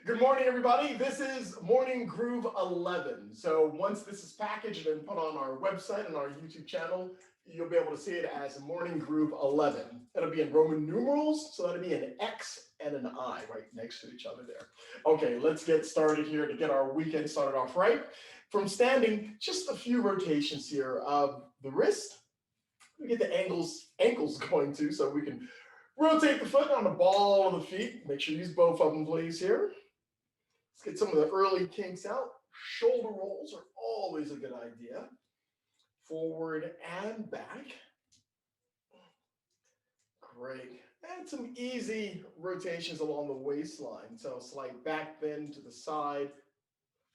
Good morning, everybody. This is Morning Groove 11. So once this is packaged and put on our website and our YouTube channel, you'll be able to see it as Morning Groove 11. It'll be in Roman numerals, so that'll be an X and an I right next to each other there. Okay, let's get started here to get our weekend started off right. From standing, just a few rotations here of the wrist. We get the ankles going too, so we can rotate the foot on the ball of the feet. Make sure you use both of them, please, here. Let's get some of the early kinks out. Shoulder rolls are always a good idea. Forward and back. Great. And some easy rotations along the waistline. So slight back bend to the side,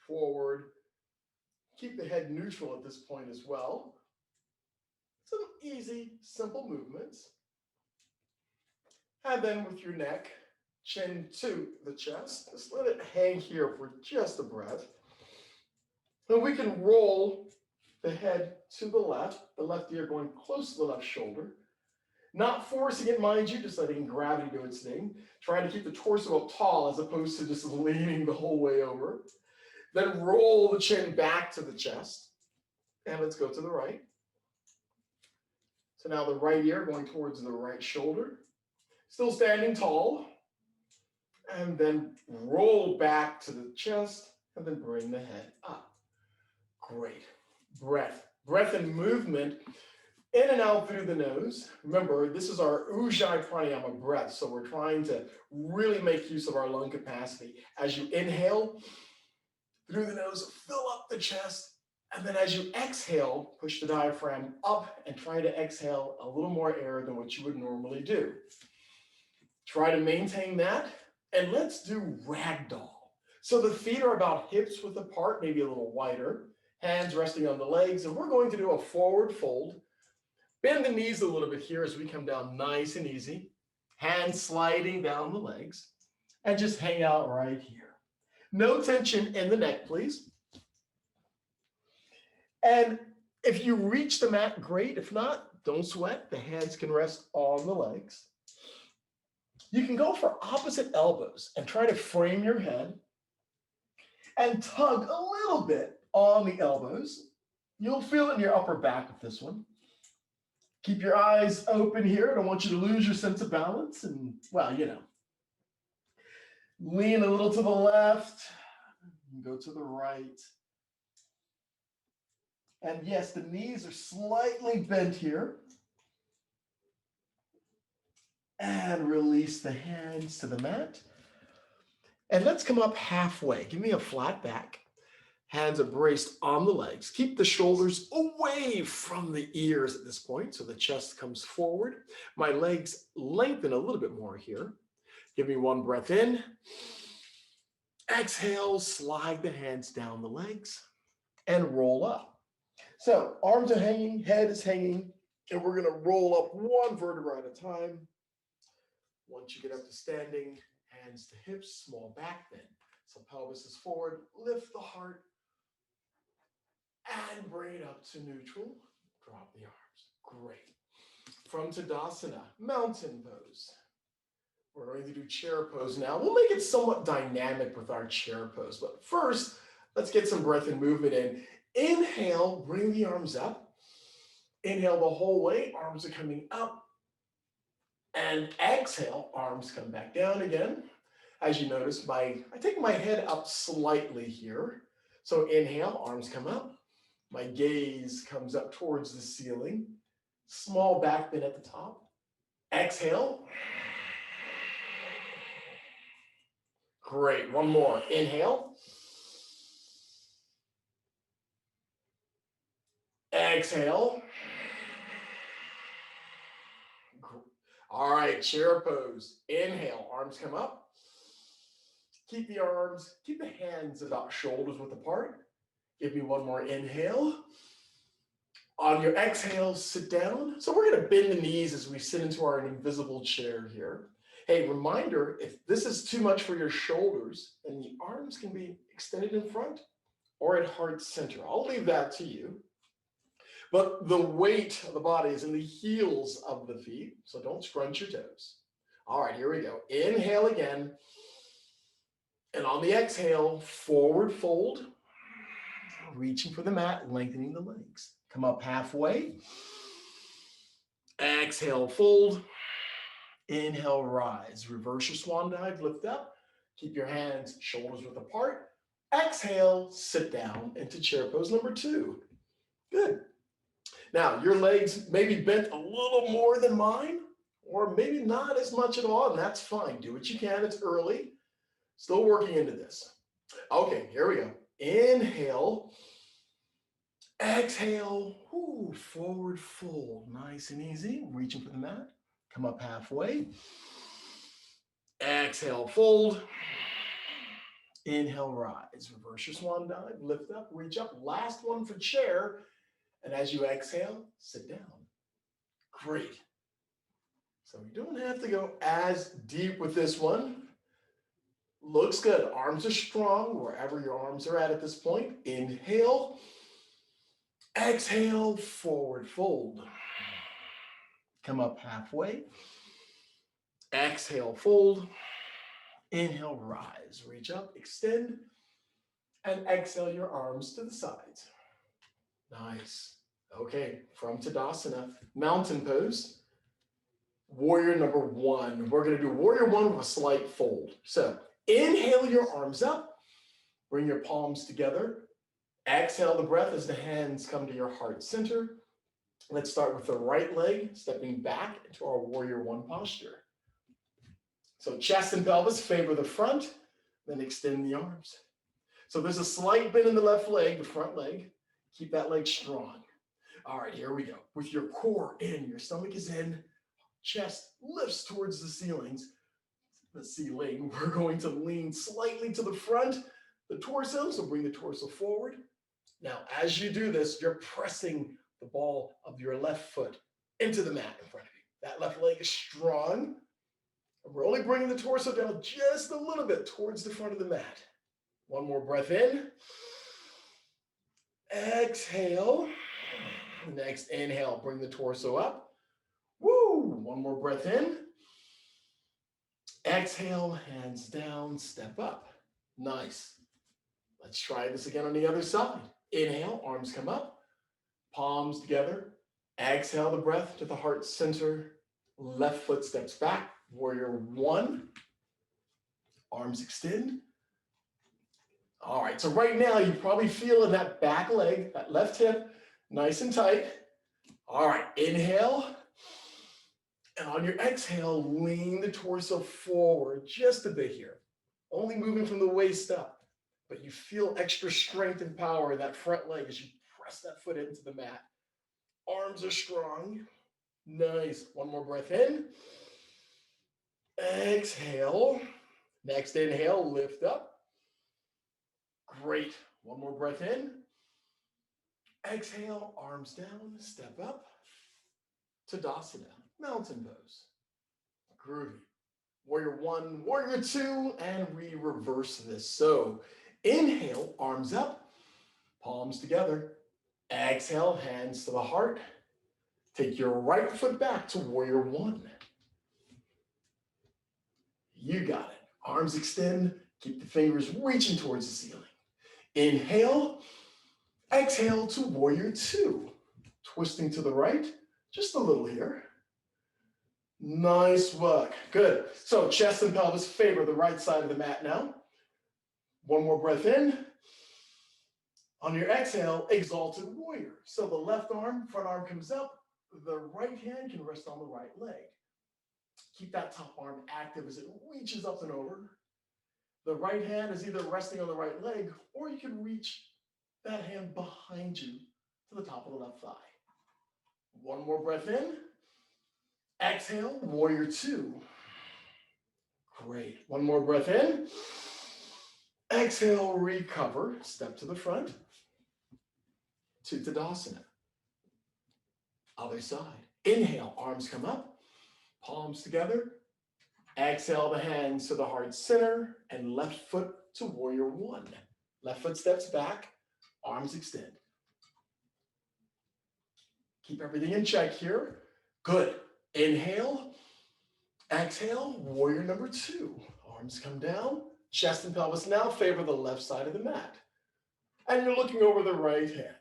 forward. Keep the head neutral at this point as well. Some easy, simple movements. And then with your neck, chin to the chest. Just let it hang here for just a breath. And we can roll the head to the left ear going close to the left shoulder. Not forcing it, mind you, just letting gravity do its thing. Trying to keep the torso up tall as opposed to just leaning the whole way over. Then roll the chin back to the chest. And let's go to the right. So now the right ear going towards the right shoulder. Still standing tall. And then roll back to the chest and then bring the head up. Great. Breath and movement in and out through the nose. Remember, this is our Ujjayi Pranayama breath, so we're trying to really make use of our lung capacity. As you inhale through the nose, fill up the chest, and then as you exhale, push the diaphragm up and try to exhale a little more air than what you would normally do. Try to maintain that. And let's do ragdoll. So the feet are about hips width apart, maybe a little wider. Hands resting on the legs. And we're going to do a forward fold. Bend the knees a little bit here as we come down nice and easy. Hands sliding down the legs. And just hang out right here. No tension in the neck, please. And if you reach the mat, great. If not, don't sweat. The hands can rest on the legs. You can go for opposite elbows and try to frame your head and tug a little bit on the elbows. You'll feel it in your upper back with this one. Keep your eyes open here. I don't want you to lose your sense of balance. And, well, you know, lean a little to the left, go to the right. And yes, the knees are slightly bent here. And release the hands to the mat. And let's come up halfway. Give me a flat back. Hands are braced on the legs. Keep the shoulders away from the ears at this point so the chest comes forward. My legs lengthen a little bit more here. Give me one breath in. Exhale, slide the hands down the legs and roll up. So arms are hanging, head is hanging, and we're going to roll up one vertebra at a time. Once you get up to standing, hands to hips, small back bend. So pelvis is forward, lift the heart, and bring it up to neutral. Drop the arms. Great. From Tadasana, mountain pose. We're going to do chair pose now. We'll make it somewhat dynamic with our chair pose. But first, let's get some breath and movement in. Inhale, bring the arms up. Inhale the whole way, arms are coming up. And exhale, arms come back down again. As you notice, I take my head up slightly here. So inhale, arms come up. My gaze comes up towards the ceiling. Small back bend at the top. Exhale. Great, one more. Inhale. Exhale. All right, chair pose. Inhale, arms come up. Keep the hands about shoulders width apart. Give me one more inhale. On your exhale, sit down. So we're going to bend the knees as we sit into our invisible chair here. Hey, reminder, if this is too much for your shoulders, then the arms can be extended in front or at heart center. I'll leave that to you. But the weight of the body is in the heels of the feet, so don't scrunch your toes. All right, here we go. Inhale again. And on the exhale, forward fold, reaching for the mat, lengthening the legs. Come up halfway. Exhale, fold. Inhale, rise. Reverse your swan dive, lift up. Keep your hands shoulders width apart. Exhale, sit down into chair pose number 2. Good. Now, your legs may be bent a little more than mine, or maybe not as much at all, and that's fine. Do what you can. It's early. Still working into this. Okay, here we go. Inhale. Exhale. Whoo, forward fold. Nice and easy. Reaching for the mat. Come up halfway. Exhale, fold. Inhale, rise. Reverse your swan dive. Lift up, reach up. Last one for chair. And as you exhale, sit down. Great. So you don't have to go as deep with this one. Looks good. Arms are strong wherever your arms are at this point. Inhale. Exhale, forward fold. Come up halfway. Exhale, fold. Inhale, rise. Reach up, extend, and exhale your arms to the sides. Nice. Okay, from Tadasana, mountain pose. Warrior number 1. We're going to do warrior 1 with a slight fold. So inhale your arms up. Bring your palms together. Exhale the breath as the hands come to your heart center. Let's start with the right leg, stepping back into our warrior 1 posture. So chest and pelvis favor the front, then extend the arms. So there's a slight bend in the left leg, the front leg. Keep that leg strong. All right, here we go. With your core in, your stomach is in, chest lifts towards the ceiling. We're going to lean slightly to the front, the torso, so bring the torso forward. Now, as you do this, you're pressing the ball of your left foot into the mat in front of you. That left leg is strong. And we're only bringing the torso down just a little bit towards the front of the mat. One more breath in. Exhale. Next inhale, bring the torso up. Woo! One more breath in. Exhale, hands down, step up. Nice. Let's try this again on the other side. Inhale, arms come up, palms together. Exhale the breath to the heart center. Left foot steps back. Warrior 1. Arms extend. All right, so right now you probably feel in that back leg, that left hip, nice and tight. All right, inhale. And on your exhale, lean the torso forward just a bit here. Only moving from the waist up, but you feel extra strength and power in that front leg as you press that foot into the mat. Arms are strong. Nice. One more breath in. Exhale. Next inhale, lift up. Great. One more breath in. Exhale, arms down, step up. Tadasana, mountain pose. Groovy. Warrior 1, warrior 2, and we reverse this. So inhale, arms up, palms together. Exhale, hands to the heart. Take your right foot back to warrior 1. You got it. Arms extend. Keep the fingers reaching towards the ceiling. Inhale. Exhale to warrior 2. Twisting to the right. Just a little here. Nice work. Good. So chest and pelvis favor the right side of the mat now. One more breath in. On your exhale, exalted warrior. So the left arm, front arm comes up. The right hand can rest on the right leg. Keep that top arm active as it reaches up and over. The right hand is either resting on the right leg, or you can reach that hand behind you to the top of the left thigh. One more breath in. Exhale, warrior 2. Great. One more breath in. Exhale, recover. Step to the front. To Tadasana. Other side. Inhale, arms come up. Palms together. Exhale the hands to the heart center and left foot to warrior 1. Left foot steps back, arms extend. Keep everything in check here. Good. Inhale, exhale, warrior number 2. Arms come down, Chest and pelvis now favor the left side of the mat. And you're looking over the right hand.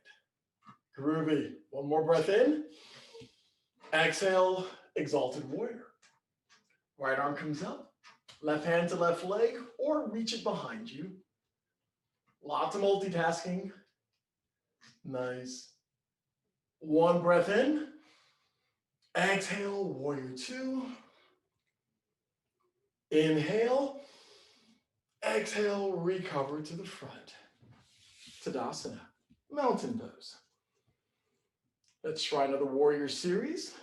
Groovy. One more breath in. Exhale, exalted warrior. Right arm comes up. Left hand to left leg, or reach it behind you. Lots of multitasking. Nice. One breath in. Exhale, warrior two. Inhale. Exhale, recover to the front. Tadasana, mountain pose. Let's try another warrior series.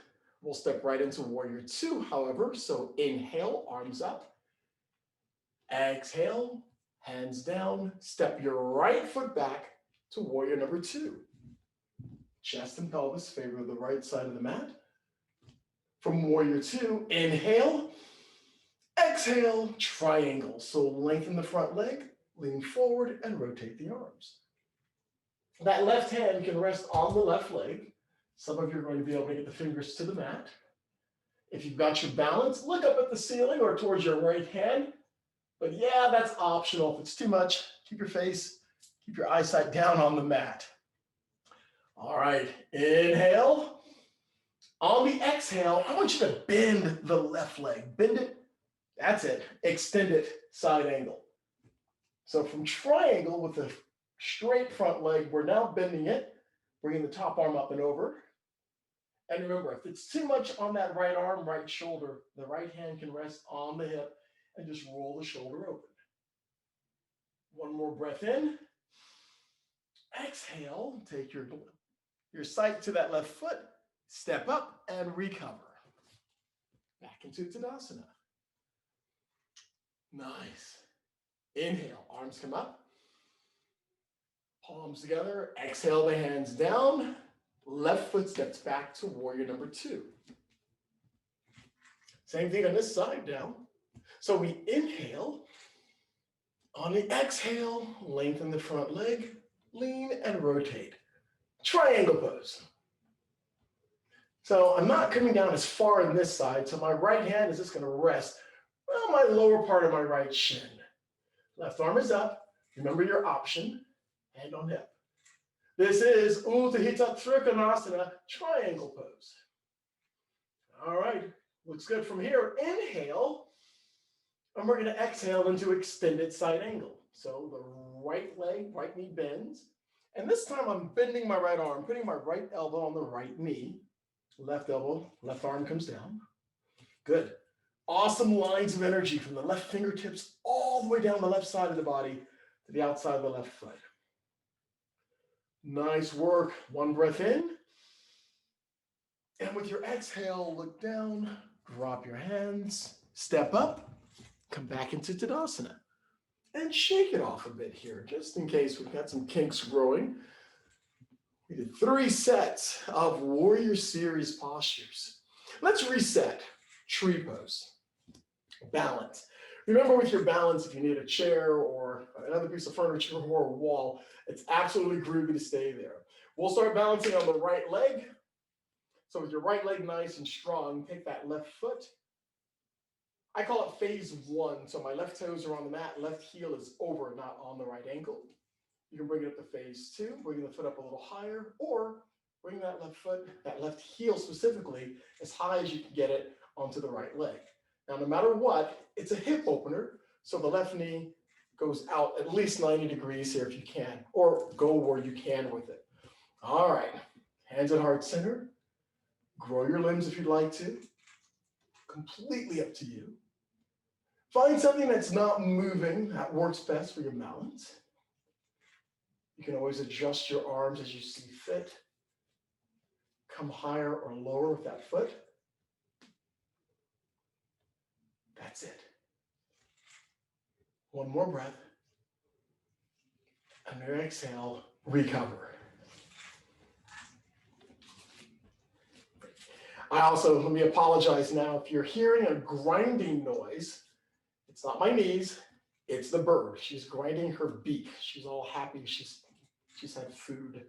We'll step right into warrior two, however. So inhale, arms up. Exhale, hands down. Step your right foot back to warrior number two. Chest and pelvis favor the right side of the mat. From warrior two, inhale. Exhale, triangle. So lengthen the front leg, lean forward, and rotate the arms. That left hand can rest on the left leg. Some of you are going to be able to get the fingers to the mat. If you've got your balance, look up at the ceiling or towards your right hand. But yeah, that's optional. If it's too much, keep your eyesight down on the mat. All right, inhale. On the exhale, I want you to bend the left leg. Bend it. That's it. Extend it, side angle. So from triangle with the straight front leg, we're now bending it, bringing the top arm up and over. And remember, if it's too much on that right arm, right shoulder, the right hand can rest on the hip and just roll the shoulder open. One more breath in. Exhale, take your sight to that left foot, step up and recover. Back into Tadasana. Nice. Inhale, arms come up. Palms together. Exhale the hands down. Left foot steps back to warrior number two. Same thing on this side now. So we inhale. On the exhale, lengthen the front leg, lean and rotate. Triangle pose. So I'm not coming down as far on this side, so my right hand is just going to rest on my lower part of my right shin. Left arm is up. Remember your option, hand on hip. This is Utthita Trikonasana, triangle pose. All right, looks good from here. Inhale, and we're going to exhale into extended side angle. So the right leg, right knee bends. And this time I'm bending my right arm, putting my right elbow on the right knee. Left elbow, left arm comes down. Good. Awesome lines of energy from the left fingertips all the way down the left side of the body to the outside of the left foot. Nice work. One breath in. And with your exhale, look down, drop your hands, step up, come back into Tadasana. And shake it off a bit here, just in case we've got some kinks growing. We did 3 sets of warrior series postures. Let's reset. Tree pose. Balance. Remember with your balance, if you need a chair or another piece of furniture or a wall, it's absolutely groovy to stay there. We'll start balancing on the right leg. So with your right leg nice and strong, take that left foot. I call it phase 1. So my left toes are on the mat, left heel is over, not on the right ankle. You can bring it up to phase 2, bring the foot up a little higher, or bring that left foot, that left heel specifically, as high as you can get it onto the right leg. Now, no matter what, it's a hip opener, so the left knee goes out at least 90 degrees here if you can, or go where you can with it. All right, hands at heart center. Grow your limbs if you'd like to. Completely up to you. Find something that's not moving that works best for your balance. You can always adjust your arms as you see fit. Come higher or lower with that foot. That's it. One more breath. And your exhale, recover. Let me apologize now. If you're hearing a grinding noise, it's not my knees, it's the bird. She's grinding her beak. She's all happy. She's had food.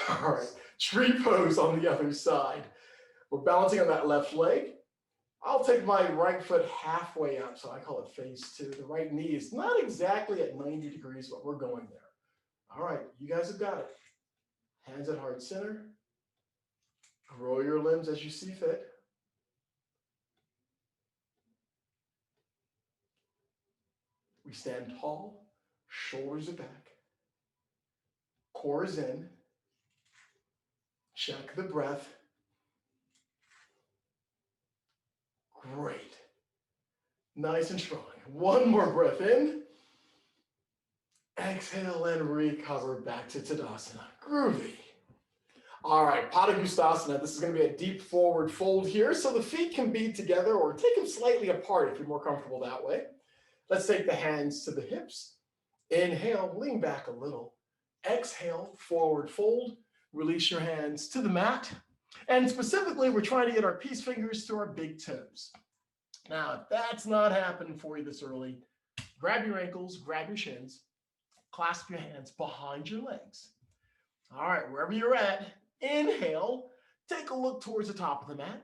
All right, tree pose on the other side. We're balancing on that left leg. I'll take my right foot halfway up, so I call it face two. The right knee is not exactly at 90 degrees, but we're going there. All right, you guys have got it. Hands at heart center. Grow your limbs as you see fit. We stand tall, shoulders are back, core is in. Check the breath. Great. Nice and strong. One more breath in. Exhale and recover back to Tadasana. Groovy. All right, Padangusthasana. This is going to be a deep forward fold here, so the feet can be together or take them slightly apart if you're more comfortable that way. Let's take the hands to the hips. Inhale, lean back a little. Exhale, forward fold. Release your hands to the mat. And specifically, we're trying to get our peace fingers to our big toes. Now, if that's not happening for you this early, grab your ankles, grab your shins, clasp your hands behind your legs. All right, wherever you're at, inhale, take a look towards the top of the mat.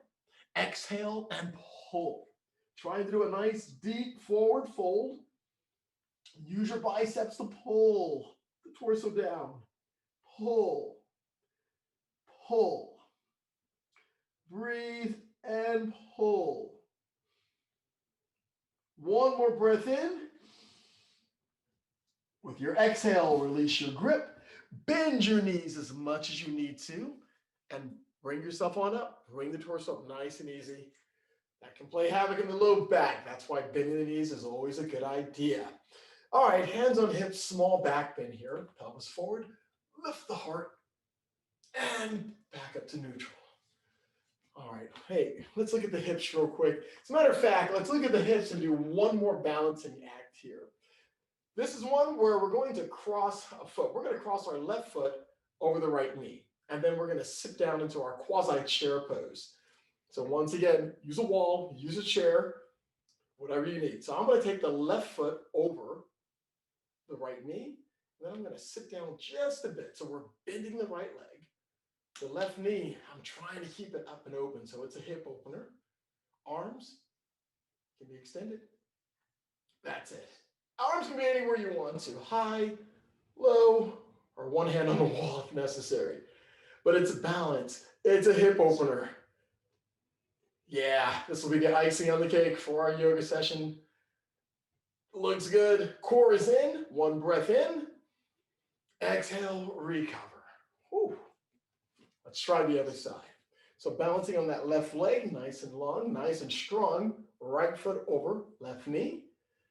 Exhale and pull. Try to do a nice deep forward fold. Use your biceps to pull the torso down. Pull, pull. Breathe and pull. One more breath in. With your exhale, release your grip. Bend your knees as much as you need to. And bring yourself on up. Bring the torso up nice and easy. That can play havoc in the low back. That's why bending the knees is always a good idea. All right, hands on hips, small back bend here. Pelvis forward. Lift the heart. And back up to neutral. All right, hey, let's look at the hips real quick. As a matter of fact, let's look at the hips and do one more balancing act here. This is one where we're going to cross a foot. We're going to cross our left foot over the right knee. And then we're going to sit down into our quasi-chair pose. So once again, use a wall, use a chair, whatever you need. So I'm going to take the left foot over the right knee. And then I'm going to sit down just a bit. So we're bending the right leg. The left knee, I'm trying to keep it up and open, so it's a hip opener. Arms can be extended. That's it. Arms can be anywhere you want to, high, low, or one hand on the wall if necessary. But it's a balance. It's a hip opener. Yeah, this will be the icing on the cake for our yoga session. Looks good. Core is in. One breath in. Exhale, recover. Whew. Let's try the other side. So balancing on that left leg, nice and long, nice and strong. Right foot over, left knee.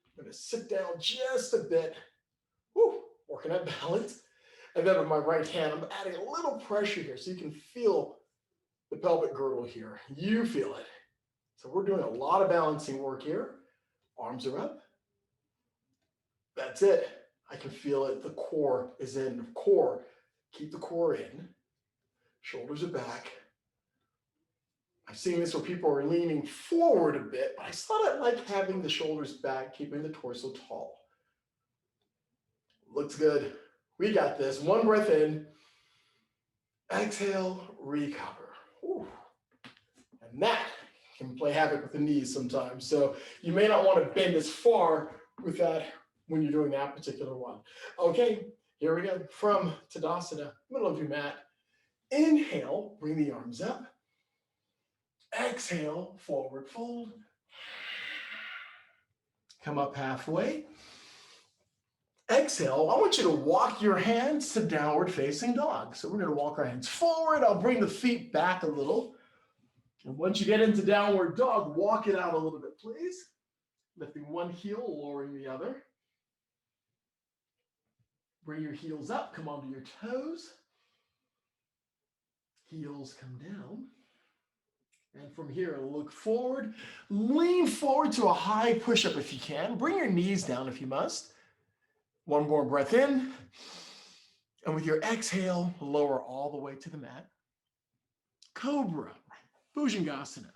I'm going to sit down just a bit. Whew, working that balance. And then with my right hand, I'm adding a little pressure here so you can feel the pelvic girdle here. You feel it. So we're doing a lot of balancing work here. Arms are up. That's it. I can feel it. The core is in. Core. Keep the core in. Shoulders are back. I've seen this where people are leaning forward a bit, but I still don't like having the shoulders back, keeping the torso tall. Looks good. We got this. One breath in. Exhale, recover. Whew. And that can play havoc with the knees sometimes. So you may not want to bend as far with that when you're doing that particular one. Okay, here we go. From Tadasana, middle of your mat. Inhale, bring the arms up. Exhale, forward fold. Come up halfway. Exhale, I want you to walk your hands to downward facing dog. So we're going to walk our hands forward. I'll bring the feet back a little. And once you get into downward dog, walk it out a little bit, please. Lifting one heel, lowering the other. Bring your heels up, come onto your toes. Heels come down. And from here, look forward. Lean forward to a high push-up if you can. Bring your knees down if you must. One more breath in. And with your exhale, lower all the way to the mat. Cobra, Bhujangasana.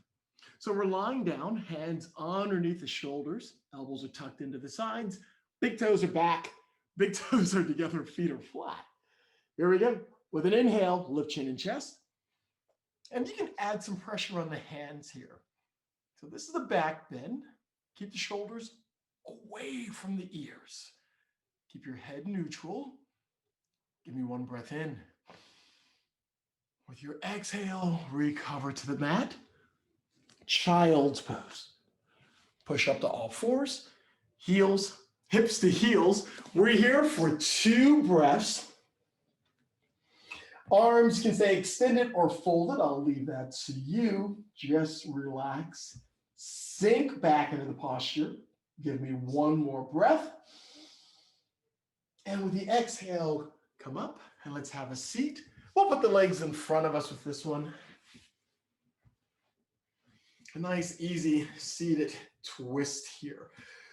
So we're lying down, hands underneath the shoulders. Elbows are tucked into the sides. Big toes are back. Big toes are together, feet are flat. Here we go. With an inhale, lift chin and chest. And you can add some pressure on the hands here. So this is the back bend. Keep the shoulders away from the ears. Keep your head neutral. Give me one breath in. With your exhale, recover to the mat. Child's pose. Push up to all fours. Heels, hips to heels. We're here for 2 breaths. Arms can stay extended or folded. I'll leave that to you. Just relax. Sink back into the posture. Give me one more breath. And with the exhale, come up and let's have a seat. We'll put the legs in front of us with this one. A nice, easy seated twist here.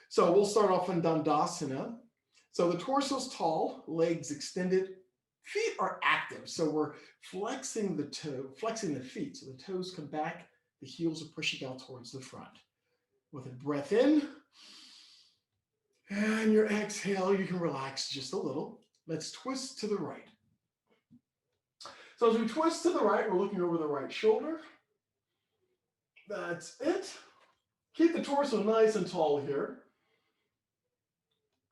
So we'll start off in Dandasana. So the torso's tall, legs extended, feet are active. So we're flexing the feet. So the toes come back, the heels are pushing out towards the front. With a breath in, and your exhale, you can relax just a little. Let's twist to the right. So as we twist to the right, we're looking over the right shoulder. That's it. Keep the torso nice and tall here.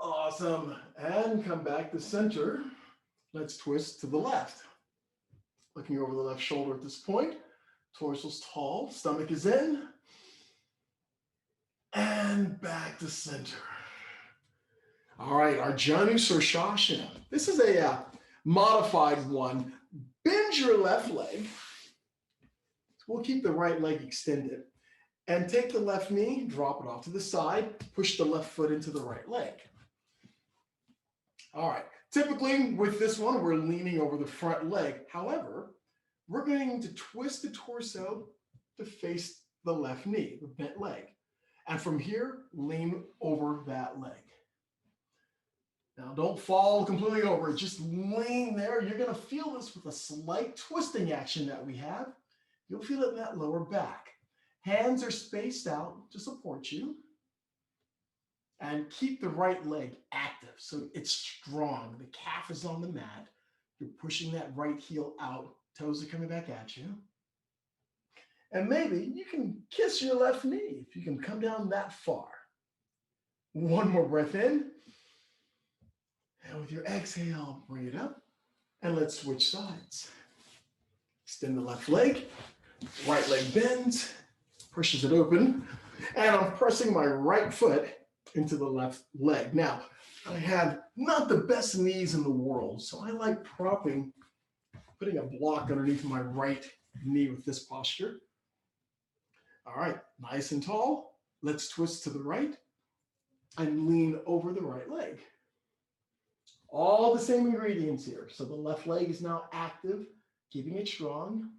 Awesome. And come back to center. Let's twist to the left. Looking over the left shoulder at this point. Torso's tall, stomach is in. And back to center. All right, our Janu Sirsasana. This is a modified one. Bend your left leg. We'll keep the right leg extended. And take the left knee, drop it off to the side, push the left foot into the right leg. All right, typically with this one, we're leaning over the front leg. However, we're going to twist the torso to face the left knee, the bent leg. And from here, lean over that leg. Now, don't fall completely over, just lean there. You're gonna feel this with a slight twisting action that we have. You'll feel it in that lower back. Hands are spaced out to support you. And keep the right leg active so it's strong. The calf is on the mat. You're pushing that right heel out. Toes are coming back at you. And maybe you can kiss your left knee if you can come down that far. One more breath in. And with your exhale, bring it up. And let's switch sides. Extend the left leg. Right leg bends. Pushes it open. And I'm pressing my right foot into the left leg. Now, I have not the best knees in the world, so I like putting a block underneath my right knee with this posture. All right, nice and tall. Let's twist to the right and lean over the right leg. All the same ingredients here. So the left leg is now active, keeping it strong.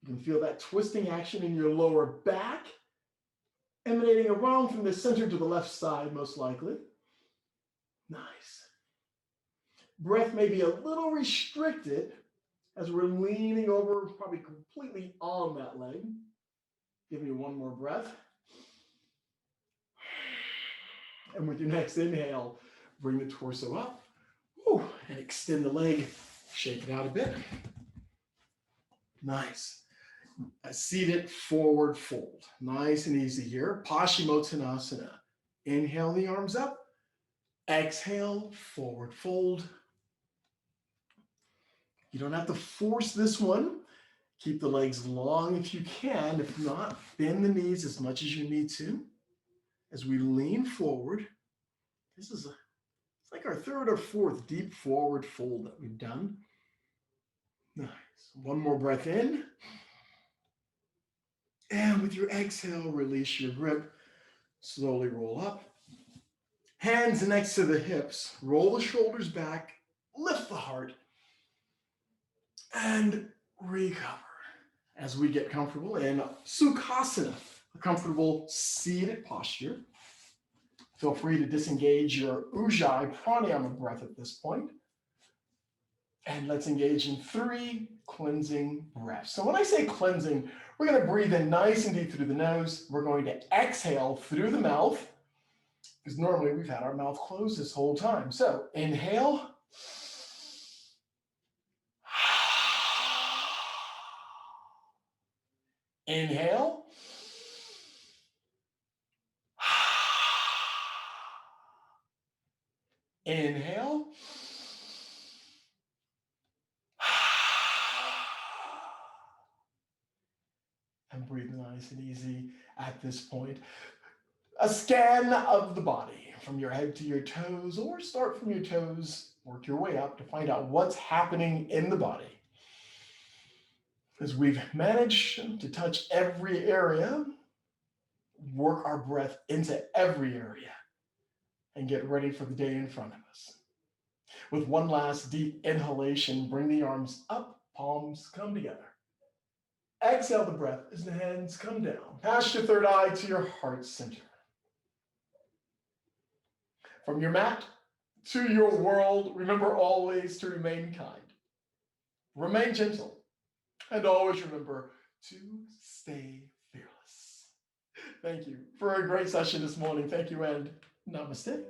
You can feel that twisting action in your lower back, emanating around from the center to the left side, most likely. Nice. Breath may be a little restricted as we're leaning over, probably completely on that leg. Give me one more breath. And with your next inhale, bring the torso up. And extend the leg, shake it out a bit. Nice. A seated forward fold. Nice and easy here. Paschimottanasana. Inhale the arms up. Exhale, forward fold. You don't have to force this one. Keep the legs long if you can. If not, bend the knees as much as you need to. As we lean forward, it's like our third or fourth deep forward fold that we've done. Nice. One more breath in. And with your exhale, release your grip. Slowly roll up. Hands next to the hips. Roll the shoulders back. Lift the heart. And recover. As we get comfortable in Sukhasana, a comfortable seated posture. Feel free to disengage your Ujjayi pranayama breath at this point. And let's engage in 3 cleansing breaths. So when I say cleansing, we're going to breathe in nice and deep through the nose. We're going to exhale through the mouth, because normally we've had our mouth closed this whole time. So inhale. Inhale. Inhale. And breathe nice and easy at this point. A scan of the body from your head to your toes, or start from your toes, work your way up to find out what's happening in the body. As we've managed to touch every area, work our breath into every area, and get ready for the day in front of us. With one last deep inhalation, bring the arms up, palms come together. Exhale the breath as the hands come down, past your third eye to your heart center. From your mat to your world, remember always to remain kind, remain gentle, and always remember to stay fearless. Thank you for a great session this morning. Thank you, and namaste.